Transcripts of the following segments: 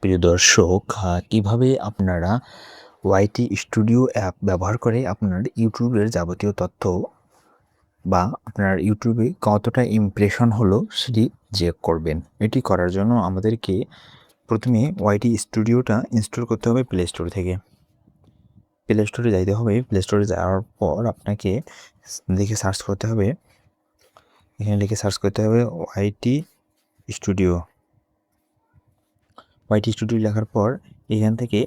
প্রিয় দর্শক, কিভাবে আপনারা ওয়াইটি স্টুডিও অ্যাপ ব্যবহার করে আপনার ইউটিউবের যাবতীয় তথ্য বা আপনার ইউটিউবে কতটা ইমপ্রেশন হলো সেটি চেক করবেন। এটি করার জন্য আমাদেরকে প্রথমে ওয়াইটি স্টুডিওটা ইনস্টল করতে হবে প্লে স্টোর থেকে। প্লে স্টোরে যাইতে হবে। প্লে স্টোরে যাওয়ার পর আপনাকে লিখে সার্চ করতে হবে। এখানে লিখে সার্চ করতে হবে ওয়াইটি স্টুডিও। ওয়াইটি স্টুডিও লেখার পর এখান থেকে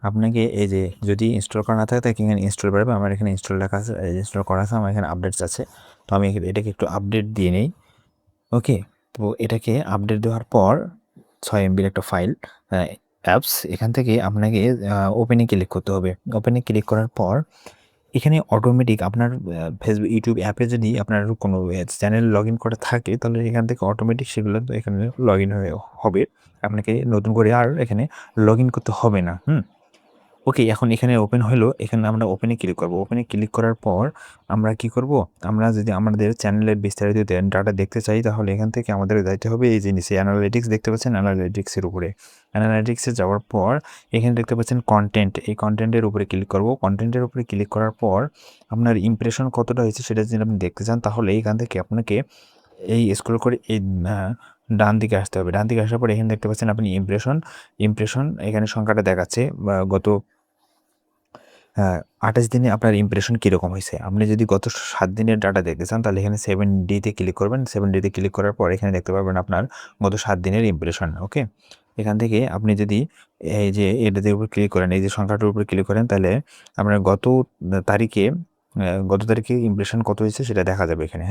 আপনাকে এই যে যদি ইনস্টল করা না থাকে তাহলে এখানে ইনস্টল পারবে। আমার এখানে ইনস্টল লেখা আছে, ইনস্টল করা আছে, আমার এখানে আপডেটস আছে। তো আমি এটাকে একটু আপডেট দিয়ে নেই। ওকে, তো এটাকে আপডেট দেওয়ার পর 6 এমবির একটা ফাইল অ্যাপস, এখান থেকে আপনাকে ওপেনে ক্লিক করতে হবে। ওপেনে ক্লিক করার পর এখানে অটোমেটিক আপনার ফেসবুক ইউটিউব অ্যাপে যদি আপনার কোনো চ্যানেল লগ ইন করা থাকে তাহলে এখান থেকে অটোমেটিক সেগুলো তো এখানে লগ ইন হবে। আপনাকে নতুন করে আর এখানে লগ ইন করতে হবে না। ওকে, এখন এখানে ওপেন হলো। এখানে আমরা ওপেনে ক্লিক করব। ওপেনে ক্লিক করার পর আমরা কি করব? আমরা যদি আমাদের চ্যানেলের বিস্তারিত ডাটা দেখতে চাই তাহলে এখান থেকে আমাদের যাইতে হবে এই যে নিচে অ্যানালিটিক্স দেখতে পাচ্ছেন, অ্যানালিটিক্সের উপরে। অ্যানালিটিক্সে যাওয়ার পর এখানে দেখতে পাচ্ছেন কনটেন্ট। এই কনটেন্টের উপরে ক্লিক করব। কনটেন্টের উপরে ক্লিক করার পর আপনার ইমপ্রেশন কতটা হয়েছে সেটা যদি আপনি দেখতে চান তাহলে এখান থেকে আপনাকে এই স্ক্রল করে এই ডান দিকে আসতে হবে। ডান দিকে আসার পর এখানে দেখতে পাচ্ছেন আপনি ইমপ্রেশন এখানে সংখ্যাটা দেখাচ্ছে গত ২৮ দিনে আপনার ইমপ্রেশন কীরকম হয়েছে। আপনি যদি গত ৭ দিনের ডাটা দেখতে চান তাহলে এখানে 7 ডে-তে ক্লিক করবেন। 7 ডে-তে ক্লিক করার পর এখানে দেখতে পারবেন আপনার গত ৭ দিনের ইমপ্রেশন। ওকে, এখান থেকে আপনি যদি এই যে এটার উপর ক্লিক করেন, এই যে সংখ্যাটার উপর ক্লিক করেন তাহলে আপনার তারিখে গত তারিখে ইমপ্রেশন কত হয়েছে সেটা দেখা যাবে এখানে।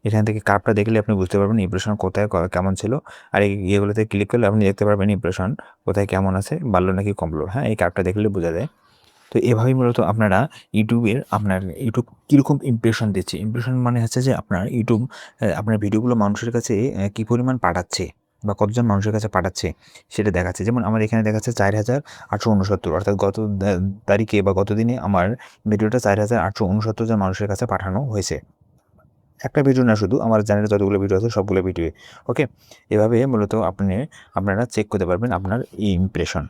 এখান থেকে কার্ভটা দেখলে আপনি বুঝতে পারবেন ইমপ্রেশন কোথায় কেমন ছিল। আর ইয়েগুলোতে ক্লিক করলে আপনি দেখতে পারবেন ইমপ্রেশন কোথায় কেমন আছে, বাড়লো নাকি কমলো। এই কার্ভটা দেখলে বোঝা যায়। তো এভাবেই মূলত আপনারা আপনার ইউটিউব কীরকম ইমপ্রেশন দিচ্ছে। ইমপ্রেশন মানে হচ্ছে যে আপনার ইউটিউব আপনার ভিডিওগুলো মানুষের কাছে কী পরিমাণ পাঠাচ্ছে বা কতজন মানুষের কাছে পাঠাচ্ছে সেটা দেখাচ্ছে। যেমন আমার এখানে দেখাচ্ছে ৪,৮৬৯, অর্থাৎ গত তারিখে বা গত দিনে আমার ভিডিওটা ৪,৮৬৯ জন মানুষের কাছে পাঠানো হয়েছে। একটা ভিডিও না, শুধু আমার চ্যানেলে যতগুলো ভিডিও আছে সবগুলো ভিডিও। ওকে, এভাবে মূলত আপনারা চেক করতে পারবেন আপনার এই ইমপ্রেশন।